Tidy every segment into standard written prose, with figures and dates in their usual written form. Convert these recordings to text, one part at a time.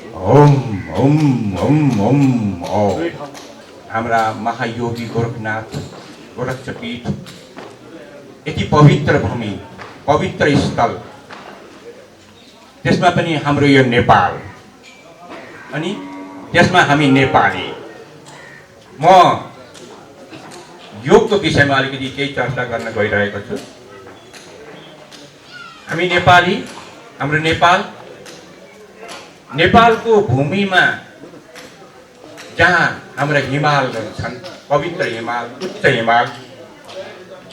ओम ओम ओम ओम ओम। हाम्रा महायोगी गोरखनाथ गोरक्षपीठ यति पवित्र भूमि, पवित्र स्थल, त्यसमा पनि हाम्रो यो नेपाल, अनि त्यसमा हामी नेपाली। म योगको विषयमा अलिकति केही चर्चा गर्न गइरहेको छु। हामी नेपाली, हाम्रो नेपालको भूमिमा जहाँ हाम्रा हिमाल छन्, पवित्र हिमाल, उच्च हिमाल,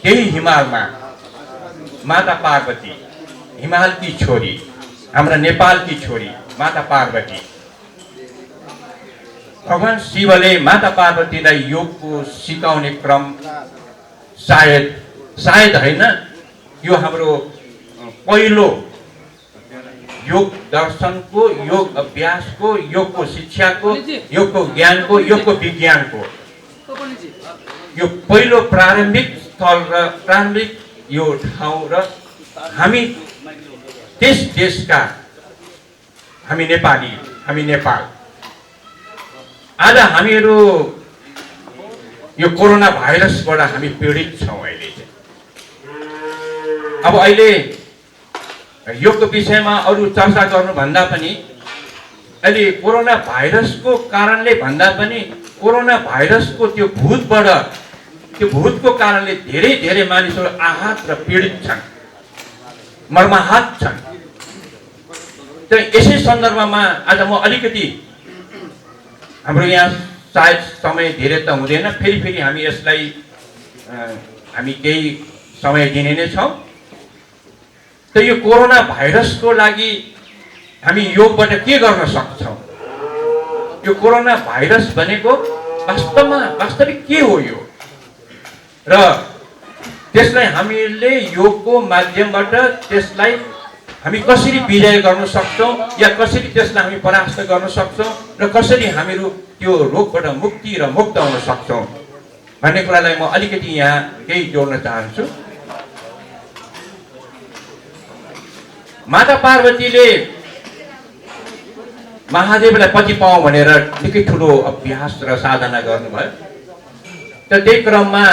त्यही हिमालमा माता पार्वती, हिमालकी छोरी, हाम्रा नेपालकी छोरी माता पार्वती, भगवान शिवले माता पार्वतीलाई योगको सिकाउने क्रम सायद हैन, यो हाम्रो पहिलो योग दर्शनको, योग अभ्यासको, योगको शिक्षाको, योगको ज्ञानको, योगको विज्ञानको यो पहिलो प्रारम्भिक स्थल र प्रारम्भिक यो ठाउँ र हामी त्यस देशका, हामी नेपाली, हामी नेपाल। आज हामीहरू यो कोरोना भाइरसबाट हामी पीडित छौँ। अहिले योगको विषयमा अरू चर्चा गर्नुभन्दा पनि अहिले कोरोना भाइरसको कारणले भन्दा पनि कोरोना भाइरसको त्यो भूतको कारणले धेरै धेरै मानिसहरू आहत र पीडित छन्, मर्माहत छन्। त यसै सन्दर्भमा आज म अलिकति, हाम्रो यहाँ सायद समय धेरै त हुँदैन, फेरि हामी यसलाई हामी केही समय दिने नै छौँ। त यो कोरोना भाइरसको लागि हामी योगबाट के गर्न सक्छौँ? यो कोरोना भाइरस भनेको वास्तविक के हो यो, र त्यसलाई हामीले योगको माध्यमबाट त्यसलाई हामी कसरी विजय गर्न सक्छौँ, या कसरी त्यसलाई हामी परास्त गर्न सक्छौँ, र कसरी हामीहरू त्यो रोगबाट मुक्ति र मुक्त हुन सक्छौँ भन्ने कुरालाई म अलिकति यहाँ केही जोड्न चाहन्छु। माता पार्वतीले महादेवलाई पति पाऊँ भनेर निकै ठुलो अभ्यास र साधना गर्नुभयो। त त्यही क्रममा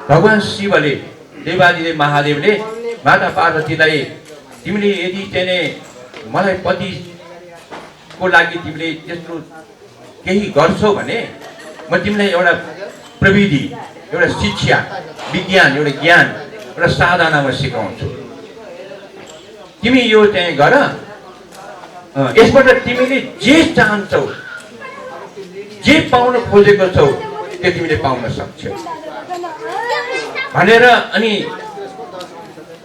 भगवान शिवले, देवादिदेव महादेवले माता पार्वतीलाई, तिमीले यदि चाहिँ मलाई पतिको लागि तिमीले त्यस्तो केही गर्छौ भने म तिमीलाई एउटा प्रविधि, एउटा शिक्षा, विज्ञान, एउटा ज्ञान, एउटा साधना म सिकाउँछु। तिमी यो चाहिँ गर, यसबाट तिमीले जे चाहन्छौ, जे पाउन खोजेको छौ त्यो तिमीले पाउन सक्छौ भनेर। अनि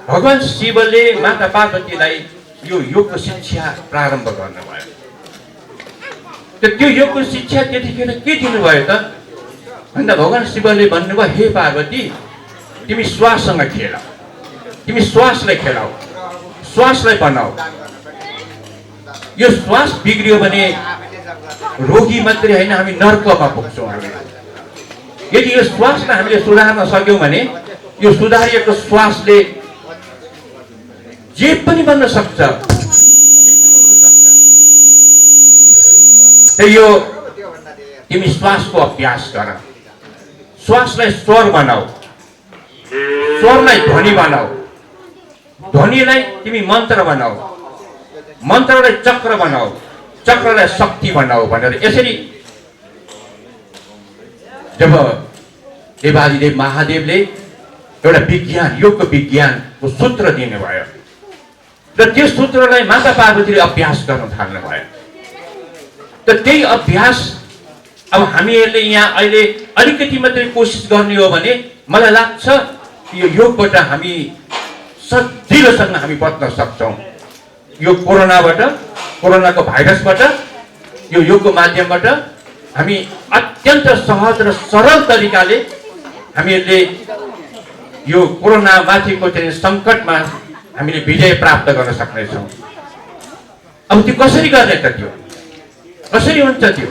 भगवान शिवले माता पार्वतीलाई यो योगको शिक्षा प्रारम्भ गर्नुभयो। त त्यो योगको शिक्षा त्यतिखेर के दिनुभयो त भन्दा भगवान शिवले भन्नुभयो, हे पार्वती, तिमी श्वाससँग खेल, तिमी श्वासलाई खेलाऊ, श्वासलाई बनाऊ। यो श्वास बिग्रियो भने रोगी मात्रै होइन, हामी नर्कमा पुग्छौँ। यदि यो श्वासलाई हामीले सुधार्न सक्यौँ भने यो सुधारिएको श्वासले जे पनि बन्न सक्छ। यो तिमी श्वासको अभ्यास गर, श्वासलाई स्वर बनाऊ, स्वरलाई ध्वनि बनाऊ, ध्वनिलाई तिमी मन्त्र बनाऊ, मन्त्रलाई चक्र बनाऊ, चक्रलाई शक्ति बनाऊ भनेर यसरी जब देवादिदेव महादेवले एउटा विज्ञान, योगको विज्ञानको सूत्र दिनुभयो र त्यो सूत्रलाई माता पार्वतीले अभ्यास गर्न थाल्नुभयो। त त्यही अभ्यास अब हामीहरूले यहाँ अहिले अलिकति मात्रै कोसिस गर्ने हो भने मलाई लाग्छ यो योगबाट हामी सजिलोसँग हामी बच्न सक्छौँ। यो कोरोनाबाट, कोरोनाको भाइरसबाट यो योगको माध्यमबाट हामी अत्यन्त सहज र सरल तरिकाले हामीहरूले यो कोरोना माथिको चाहिँ सङ्कटमा हामीले विजय प्राप्त गर्न सक्नेछौँ। अब त्यो कसरी गर्ने त, त्यो कसरी हुन्छ? त्यो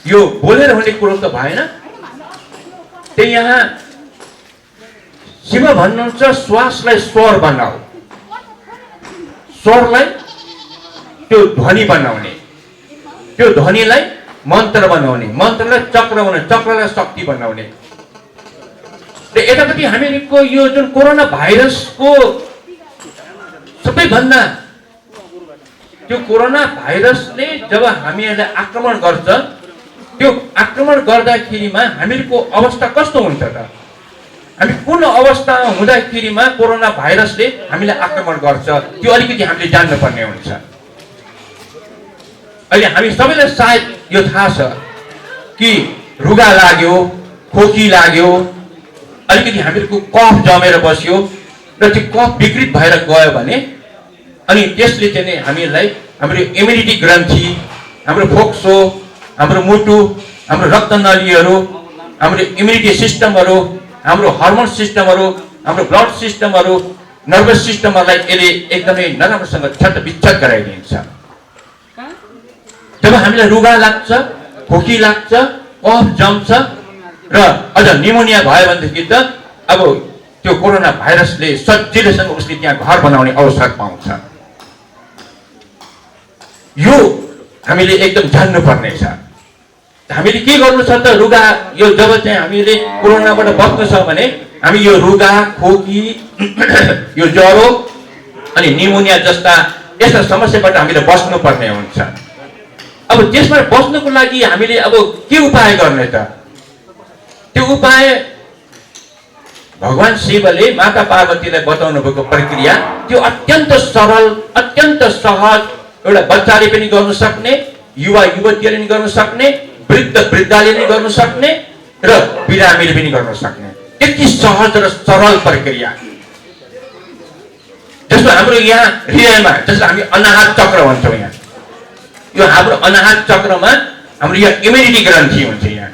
यो बोलेर हुने कुरो त भएन। त्यही यहाँ शिव भन्नुहुन्छ श्वासलाई स्वर बनाऊ, स्वरलाई त्यो ध्वनि बनाउने, त्यो ध्वनिलाई मन्त्र बनाउने, मन्त्रलाई चक्र बनाउने, चक्रलाई शक्ति बनाउने। र यतापट्टि हामीहरूको यो जुन कोरोना भाइरसको सबैभन्दा त्यो कोरोना भाइरसले जब हामीहरूलाई आक्रमण गर्छ, त्यो आक्रमण गर्दाखेरिमा हामीहरूको अवस्था कस्तो हुन्छ त? हामी कुन अवस्थामा हुँदाखेरिमा कोरोना भाइरसले हामीलाई आक्रमण गर्छ त्यो अलिकति हामीले जान्नुपर्ने हुन्छ। अहिले हामी सबैलाई सायद यो थाहा छ कि रुगा लाग्यो, खोकी लाग्यो, अलिकति हामीहरूको कफ जमेर बस्यो र त्यो कफ विकृत भएर गयो भने अनि त्यसले चाहिँ हामीलाई हाम्रो इम्युनिटी ग्रन्थि, हाम्रो फोक्सो, हाम्रो मुटु, हाम्रो रक्तनलीहरू, हाम्रो इम्युनिटी सिस्टमहरू, हाम्रो हर्मोन सिस्टमहरू, हाम्रो ब्लड सिस्टमहरू, नर्भस सिस्टमहरूलाई यसले एकदमै नराम्रोसँग क्षतविक्षत गराइदिन्छ। जब हामीलाई रुगा लाग्छ, खोकी लाग्छ, कफ जम्छ र अझ निमोनिया भयो भनेदेखि त अब त्यो कोरोना भाइरसले सजिलैसँग उसले त्यहाँ घर बनाउने अवसर पाउँछ। यो हामीले एकदम जान्नुपर्ने छ। हामीले के गर्नु छ त? रुगा यो जब चाहिँ हामीले कोरोनाबाट बच्नु छ भने हामी यो रुगा, खोकी, यो ज्वरो अनि निमोनिया जस्ता यस्ता समस्याबाट हामीले बस्नुपर्ने हुन्छ। अब त्यसबाट बच्नुको लागि हामीले अब के उपाय गर्ने त? त्यो उपाय भगवान शिवले माता पार्वतीलाई बताउनु भएको प्रक्रिया त्यो अत्यन्त सरल, अत्यन्त सहज, एउटा बच्चाले पनि गर्न सक्ने, युवा युवतीले पनि गर्न सक्ने, वृद्ध वृद्धाले पनि गर्न सक्ने र बिरामीले पनि गर्न सक्ने यति सहज र सरल प्रक्रिया। जस्तो हाम्रो यहाँ हृदयमा, जस्तो हामी अनाहत चक्र भन्छौँ, यहाँ यो हाम्रो अनाहत चक्रमा हाम्रो यहाँ इम्युनिटी ग्रन्थि हुन्छ। यहाँ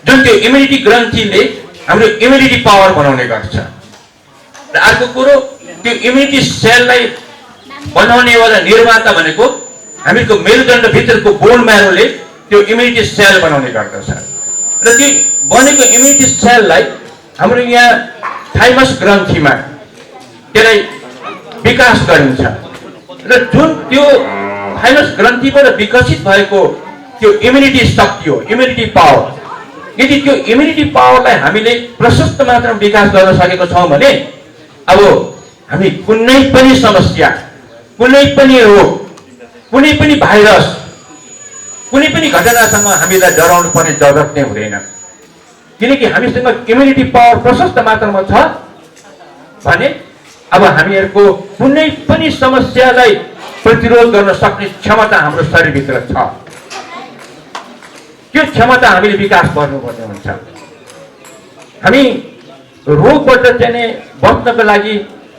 जुन त्यो इम्युनिटी ग्रन्थिले हाम्रो इम्युनिटी पावर बनाउने गर्छ। र अर्को कुरो, त्यो इम्युनिटी सेललाई बनाउने वाला निर्माता भनेको हामीको मेरुदण्ड भित्रको बोन म्यारोले त्यो इम्युनिटी सेल बनाउने गर्दछ। र त्यो बनेको इम्युनिटी सेललाई हाम्रो यहाँ थाइमस ग्रन्थीमा त्यसलाई विकास गरिन्छ। र जुन त्यो थाइमस ग्रन्थीबाट विकसित भएको त्यो इम्युनिटी शक्ति हो, इम्युनिटी पावर, यदि त्यो इम्युनिटी पावरलाई हामीले प्रशस्त मात्रामा विकास गर्न सकेको छौँ भने अब हामी कुनै पनि समस्या, कुनै पनि रोग, कुनै पनि भाइरस, कुनै पनि घटनासँग हामीलाई डराउनु पर्ने जरुरत नै हुँदैन। किनकि हामीसँग इम्युनिटी पावर प्रशस्त मात्रामा छ भने अब हामीहरूको कुनै पनि समस्यालाई प्रतिरोध गर्न सक्ने क्षमता हाम्रो शरीरभित्र छ। त्यो क्षमता हामीले विकास गर्नुपर्ने हुन्छ। हामी रोगबाट चाहिँ बच्नको लागि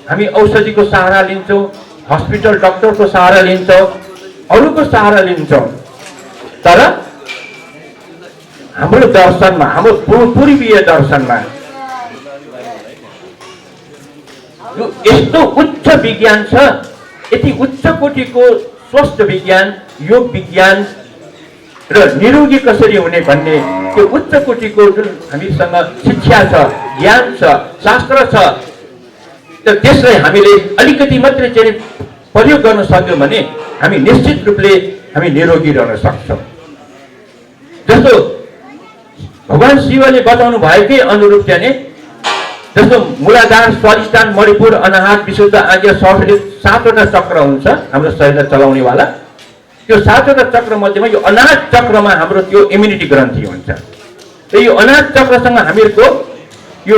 हामी औषधिको सहारा लिन्छौँ, हस्पिटल डक्टरको सहारा लिन्छौँ, अरूको सहारा लिन्छौँ। तर हाम्रो दर्शनमा, हाम्रो पूर्वीय दर्शनमा यस्तो उच्च विज्ञान छ, यति उच्च कोटिको स्वस्थ विज्ञान, योग विज्ञान र निरोगी कसरी हुने भन्ने त्यो उच्च कोटिको जुन हामीसँग शिक्षा छ, ज्ञान छ, शास्त्र छ, त्यसलाई हामीले अलिकति मात्रै चाहिँ प्रयोग गर्न सक्यौँ भने हामी निश्चित रूपले हामी निरोगी रहन सक्छौँ। जस्तो भगवान शिवले बताउनु भएकै अनुरूप चाहिँ जस्तो मूलाधार, स्वादिष्ठान, मणिपुर, अनाहत, विशुद्ध, आज्ञा, सहस्र 7वटा चक्र हुन्छ हाम्रो शरीरलाई चलाउने वाला। त्यो 7वटा चक्र मध्येमा यो अनाहत चक्रमा हाम्रो त्यो इम्युनिटी ग्रन्थि हुन्छ। र यो अनाहत चक्रसँग हामीहरूको यो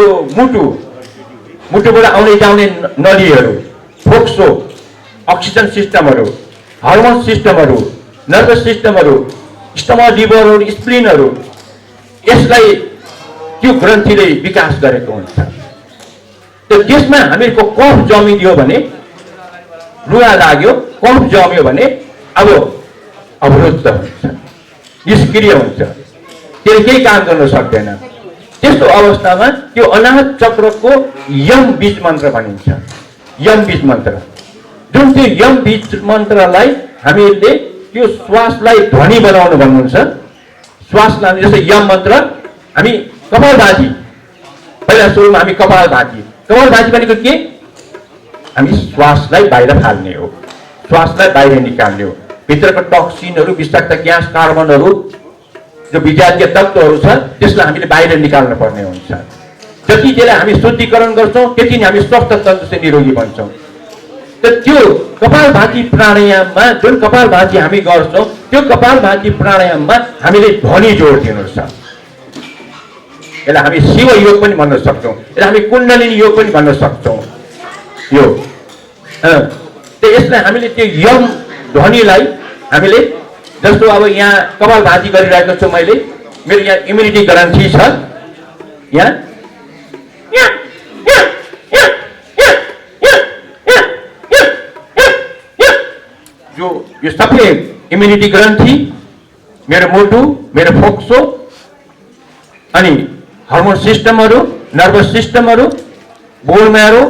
मुटुबाट आउने जाने नलीहरू, फोक्सो, अक्सिजन सिस्टमहरू, हार्मोन सिस्टमहरू, नर्भस सिस्टमहरू, स्टमक, लिभरहरू, स्प्लिनहरू, यसलाई त्यो ग्रन्थीले विकास गरेको हुन्छ। त्यसमा हामीहरूको कफ जमिदियो भने, रुगा लाग्यो, कफ जम्यो भने अब अवरुद्ध हुन्छ, निष्क्रिय हुन्छ, त्यसले केही काम गर्न सक्दैन। त्यस्तो अवस्थामा त्यो अनाहत चक्रको यम बीज मन्त्र भनिन्छ। यम बीज मन्त्र, जुन त्यो यम बीज मन्त्रलाई हामीले त्यो श्वासलाई ध्वनि बनाउनु भन्नुहुन्छ। श्वासलाई जस्तो यम मन्त्र हामी कपालभाती, पहिला सुरुमा हामी कपालभाती भनेको के? हामी श्वासलाई बाहिर फाल्ने हो, श्वासलाई बाहिर निकाल्ने हो। भित्रको टक्सिनहरू, विषाक्त ग्यास, कार्बनहरू, जो विजातीय तत्त्वहरू छ त्यसलाई हामीले बाहिर निकाल्नु पर्ने हुन्छ। जति त्यसलाई हामी शुद्धिकरण गर्छौँ त्यति नै हामी स्वस्थ तन्त्र चाहिँ निरोगी बन्छौँ। त त्यो कपालभाती प्राणायाममा जुन कपालभाती हामी गर्छौँ त्यो कपालभाती प्राणायाममा हामीले ध्वनि जोड दिनु छ। यसलाई हामी शिव योग पनि भन्न सक्छौँ, यसलाई हामी कुण्डलिनी योग पनि भन्न सक्छौँ। यो यसलाई हामीले त्यो यम ध्वनिलाई हामीले जस्तो अब यहाँ कपालभाती गरिरहेको छु मैले, मेरो यहाँ इम्युनिटी ग्रन्थि छ, यहाँ जो यो सबै इम्युनिटी ग्रन्थि, मेरो मुटु, मेरो फोक्सो अनि हार्मोन सिस्टमहरू, नर्भस सिस्टमहरू, बोन म्यारो,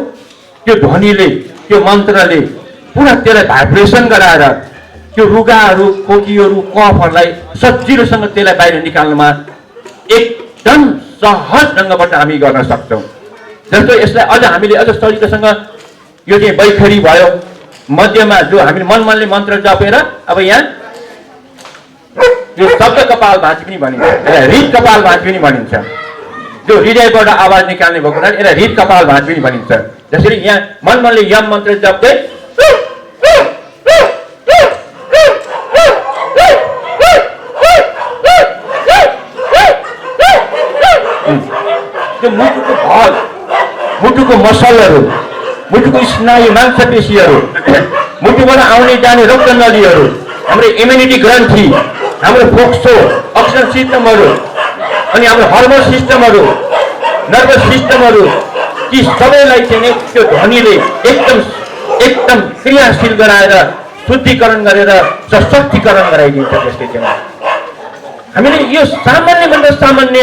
त्यो ध्वनिले, त्यो मन्त्रले पुरा त्यसलाई भाइब्रेसन गराएर त्यो रुगाहरू, खोकीहरू, कफहरूलाई सजिलोसँग त्यसलाई बाहिर निकाल्नुमा एकदम सहज ढङ्गबाट हामी गर्न सक्छौँ। जस्तो यसलाई अझ हामीले अझ सजिलोसँग यो चाहिँ बैखरी भयो, मध्यमा जो हामीले मनले मन्त्र जपेर अब यहाँ यो शब्द कपालभाती पनि भनिन्छ, यसलाई हृद कपालभाती पनि भनिन्छ। जो हृदयबाट आवाज निकाल्ने भएको हुनाले यसलाई हृद कपालभाती पनि भनिन्छ। जसरी यहाँ मनले यम मन्त्र जप्दै त्यो मुटुको भाग, मुटुको मसलहरू, मुटुको स्नायु मांसपेशीहरू, मुटुबाट आउने जाने रक्त नलीहरू, हाम्रो इम्युनिटी ग्रन्थि, हाम्रो फोक्सो, अक्सिजन सिस्टमहरू अनि हाम्रो हार्मोन सिस्टमहरू, नर्भस सिस्टमहरू, ती सबैलाई चाहिँ त्यो ध्वनिले एकदम क्रियाशील गराएर शुद्धिकरण गरेर सशक्तिकरण गराइदिन्छ। त्यसले चाहिँ हामीले यो सामान्यभन्दा सामान्य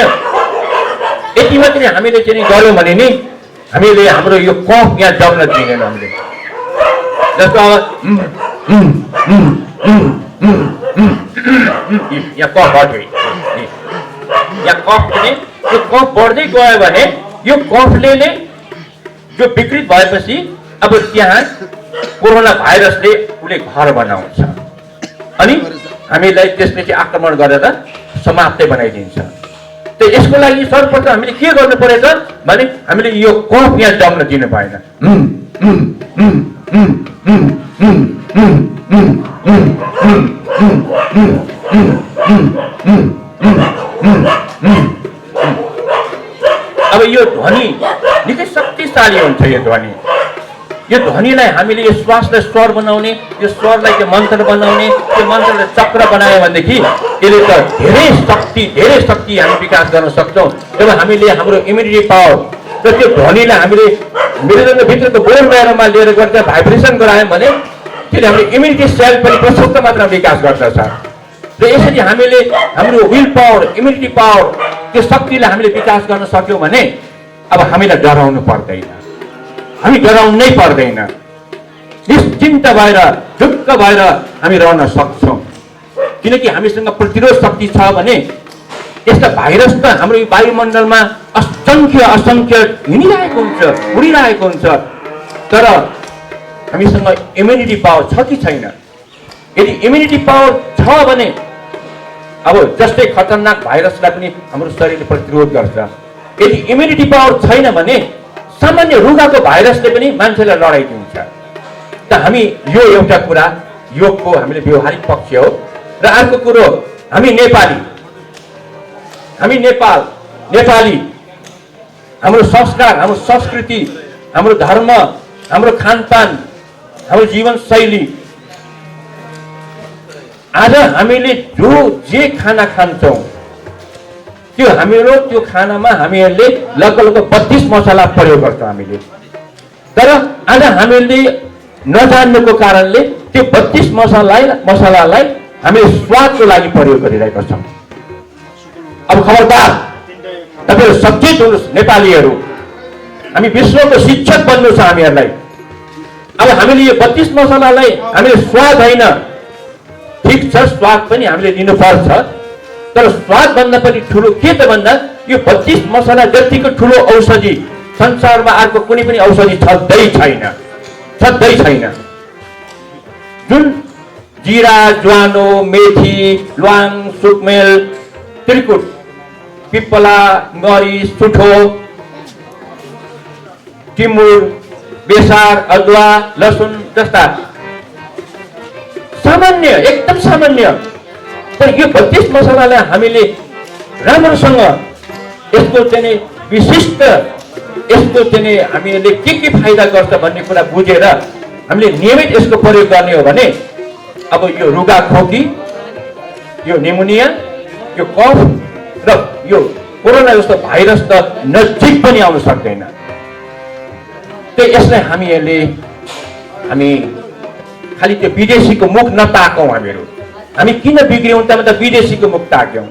यति मात्रै हामीले चाहिँ गर्यौँ भने नि हामीले हाम्रो यो कफ यहाँ जम्न दिँदैन। हामीले जस्तो अब यहाँ कफ बढ्यो, यहाँ कफ पनि यो कफ बढ्दै गयो भने यो कफले नै जो विकृत भएपछि अब त्यहाँ कोरोना भाइरसले उसले घर बनाउँछ अनि हामीलाई त्यसले चाहिँ आक्रमण गरेर समाप्तै बनाइदिन्छ। त यसको लागि सर्वप्रथम हामीले के गर्नु परेछ भने हामीले यो कफ यहाँ जम्न दिनु भएन। अब यो ध्वनि निकै शक्तिशाली हुन्छ। यो ध्वनिलाई हामीले यो श्वासलाई स्वर बनाउने, यो स्वरलाई त्यो मन्त्र बनाउने, त्यो मन्त्रलाई चक्र बनायो भनेदेखि यसले त धेरै शक्ति हामी विकास गर्न सक्छौँ। जब हामीले हाम्रो इम्युनिटी पावर र त्यो ध्वनिलाई हामीले मेरुदण्डभित्रको बोन म्यारोमा लिएर गर्दा भाइब्रेसन गरायौँ भने त्यसले हाम्रो इम्युनिटी सेल पनि प्रशस्त मात्रामा विकास गर्दछ। र यसरी हामीले हाम्रो विल पावर, इम्युनिटी पावर, त्यो शक्तिलाई हामीले विकास गर्न सक्यौँ भने अब हामीलाई डराउनु पर्दैन, हामी डराउनै पर्दैन, निश्चिन्त भएर ढुक्क भएर हामी रहन सक्छौँ। किनकि हामीसँग प्रतिरोध शक्ति छ भने यस्ता भाइरस त हाम्रो वायुमण्डलमा असङ्ख्य हिँडिरहेको हुन्छ, उडिरहेको हुन्छ, तर हामीसँग इम्युनिटी पावर छ कि छैन? यदि इम्युनिटी पावर छ भने अब जस्तै खतरनाक भाइरसलाई पनि हाम्रो शरीरले प्रतिरोध गर्छ। यदि इम्युनिटी पावर छैन भने सामान्य रुगाको भाइरसले पनि मान्छेलाई लडाइदिन्छ। त हामी यो एउटा कुरा योगको हामीले व्यवहारिक पक्ष हो। र अर्को कुरो हामी नेपाली हाम्रो संस्कार, हाम्रो संस्कृति, हाम्रो धर्म, हाम्रो खानपान, हाम्रो जीवनशैली, आज हामीले जे खाना खान्छौँ त्यो खानामा हामीहरूले लगभग 32 मसला प्रयोग गर्छौँ हामीले। तर आज हामीले नजान्नुको कारणले त्यो 32 मसलालाई हामीले स्वादको लागि प्रयोग गरिरहेका छौँ। अब खबरदार तपाईहरु सचेत हुनुहोस् नेपालीहरू, हामी विश्वको शिक्षक बन्नु छ हामीहरूलाई। अब हामीले यो 32 मसलालाई हामीले स्वाद होइन, ठिक छ स्वाद पनि हामीले लिनुपर्छ, तर स्वाद भन्दा पनि ठुलो के त भन्दा यो 32 मसला जतिको ठुलो औषधि संसारमा अर्को कुनै पनि औषधि छँदै छैन। जुन जिरा, ज्वानो, मेथी, ल्वाङ, सुकमेल, त्रिकुट, पिपला, गरी, सुठो, टिमुर, बेसार, अदुवा, लसुन जस्ता सामान्य, एकदम सामान्य, तर यो 32 मसलालाई हामीले राम्रोसँग यसको चाहिँ विशिष्ट, यसको चाहिँ हामीले के फाइदा गर्छ भन्ने कुरा बुझेर हामीले नियमित यसको प्रयोग गर्ने हो भने अब यो रुगा खोकी, यो निमोनिया, यो कफ र यो कोरोना जस्तो भाइरस त नजिक पनि आउन सक्दैन। त्यही यसलाई हामी खालि त्यो विदेशीको मुख नताकौँ। हामी किन बिग्रियौँ त मतलब विदेशीको मुख ताक्यौँ।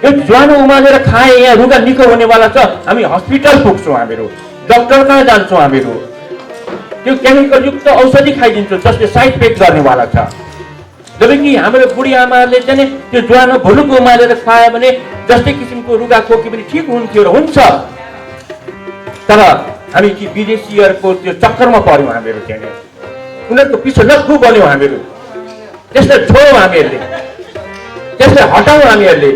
यो ज्वानो उमालेर खाए यहाँ रुगा निको हुनेवाला छ, हामी हस्पिटल पुग्छौँ, हामीहरू डक्टर कहाँ जान्छौँ, हामीहरू त्यो केमिकल युक्त औषधि खाइदिन्छौँ जसले साइड इफेक्ट गर्नेवाला छ। जबकि हाम्रो बुढी आमाहरूले चाहिँ त्यो ज्वानो भुलुको उमालेर खायो भने जस्तै किसिमको रुगा खोकी पनि ठिक हुन्थ्यो र हुन्छ। तर हामी कि विदेशीहरूको त्यो चक्करमा पर्यौँ, हामीहरू चाहिँ उनीहरूको पिछो नक्कु बन्यौँ, हामीहरू त्यसलाई छोडौँ, हामीहरूले त्यसलाई हटाउँ हामीहरूले।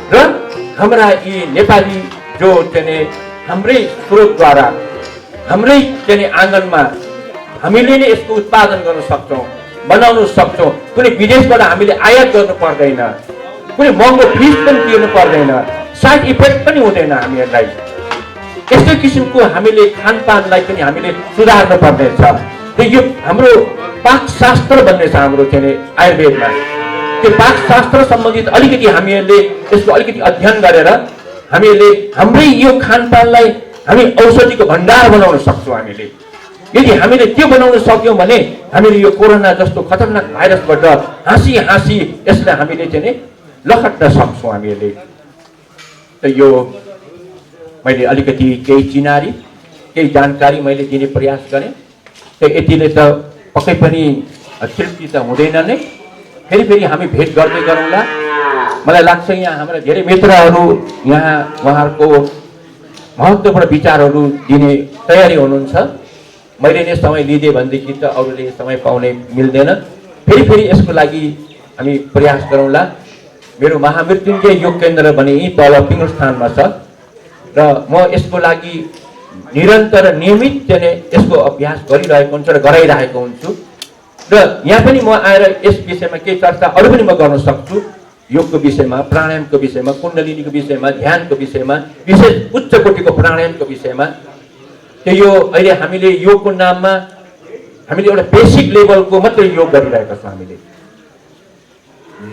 र हाम्रा यी नेपाली जो चाहिँ हाम्रै स्रोतद्वारा हाम्रै चाहिँ आँगनमा हामीले नै यसको उत्पादन गर्न सक्छौँ, बनाउन सक्छौँ। कुनै विदेशबाट हामीले आयात गर्नु पर्दैन, कुनै महँगो फिस पनि तिर्नु पर्दैन, साइड इफेक्ट पनि हुँदैन हामीहरूलाई। यस्तै किसिमको हामीले खानपानलाई पनि हामीले सुधार्नु पर्नेछ। यो हाम्रो पाकशास्त्र भन्ने छ हाम्रो चाहिँ आयुर्वेदमा। त्यो पाकशास्त्र सम्बन्धित अलिकति हामीहरूले यसको अलिकति अध्ययन गरेर हामीले हाम्रै यो खानपानलाई हामी औषधिको भण्डार बनाउन सक्छौँ। हामीले यदि हामीले त्यो बनाउन सक्यौँ भने हामीले यो कोरोना जस्तो खतरनाक भाइरसबाट हाँसी यसलाई हामीले चाहिँ लखट्न सक्छौँ हामीले। त यो मैले अलिकति केही चिनारी, केही जानकारी मैले दिने प्रयास गरेँ। त यतिले त पक्कै पनि तृप्ति त हुँदैन नै, फेरि हामी भेट गर्दै गरौँला। मलाई लाग्छ यहाँ हाम्रा धेरै मित्रहरू यहाँ उहाँहरूको महत्त्वपूर्ण विचारहरू दिने तयारी हुनुहुन्छ। मैले नै समय लिँदै भनेदेखि त अरूले समय पाउने मिल्दैन। फेरि यसको लागि हामी प्रयास गरौँला। मेरो महामृत्युञ्जय योग केन्द्र भने यहीँ तल पिङुर स्थानमा छ र म यसको लागि निरन्तर नियमित चाहिँ यसको अभ्यास गरिरहेको हुन्छु र गराइरहेको हुन्छु। र यहाँ पनि म आएर यस विषयमा केही चर्चा अरू पनि म गर्न सक्छु। योगको विषयमा, प्राणायामको विषयमा, कुण्डलिनीको विषयमा, ध्यानको विषयमा, विशेष उच्च कोटिको प्राणायामको विषयमा। त्यो यो अहिले हामीले योगको नाममा हामीले एउटा बेसिक लेभलको मात्रै योग गरिरहेका छौँ। हामीले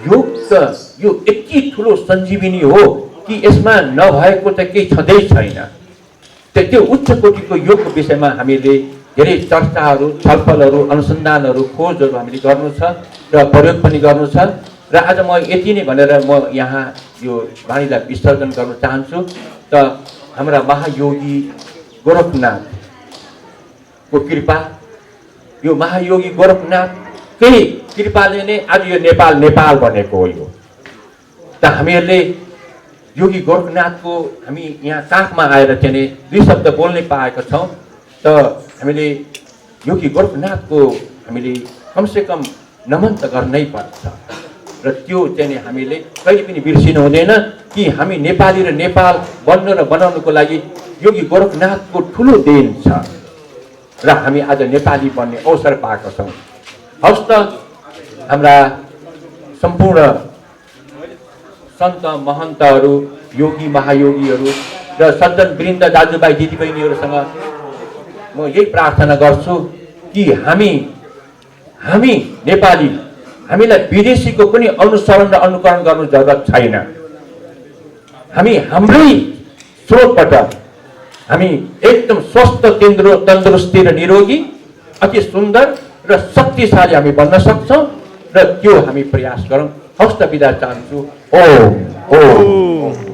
योग त यो यति ठुलो सञ्जीविनी हो कि यसमा नभएको त केही छँदै छैन। त्यो उच्च कोटिको योगको विषयमा हामीले धेरै चर्चाहरू, छलफलहरू, अनुसन्धानहरू, खोजहरू हामीले गर्नु छ र प्रयोग पनि गर्नु छ। र आज म यति नै भनेर म यहाँ यो वाणीलाई विसर्जन गर्न चाहन्छु। त हाम्रा महायोगी गोरखनाथको कृपा, यो महायोगी गोरखनाथकै कृपाले नै आज यो नेपाल बनेको हो। यो त हामीहरूले योगी गोरखनाथको हामी यहाँ काखमा आएर चाहिँ 2 शब्द बोल्नै पाएका छौँ। त हामीले योगी गोरखनाथको हामीले कमसेकम नमन त गर्नै पर्छ। र त्यो चाहिँ हामीले कहिले पनि बिर्सिनु हुँदैन कि हामी नेपाली र नेपाल बन्न र बनाउनुको लागि योगी गोरखनाथको ठुलो देन छ र हामी आज नेपाली बन्ने अवसर पाएका छौँ। हवस् त हाम्रा सम्पूर्ण सन्त महन्तहरू, योगी महायोगीहरू र सज्जन वृन्द, दाजुभाइ दिदीबहिनीहरूसँग म यही प्रार्थना गर्छु कि हामी नेपाली, हामीलाई विदेशीको पनि अनुसरण र अनुकरण गर्नु जरुरत छैन। हामी हाम्रै स्रोतबाट हामी एकदम स्वस्थ, तन्दुरुस्ती र निरोगी, अति सुन्दर र शक्तिशाली हामी बन्न सक्छौँ र त्यो हामी प्रयास गरौँ। हवस् त बिदा चाहन्छु। ओम।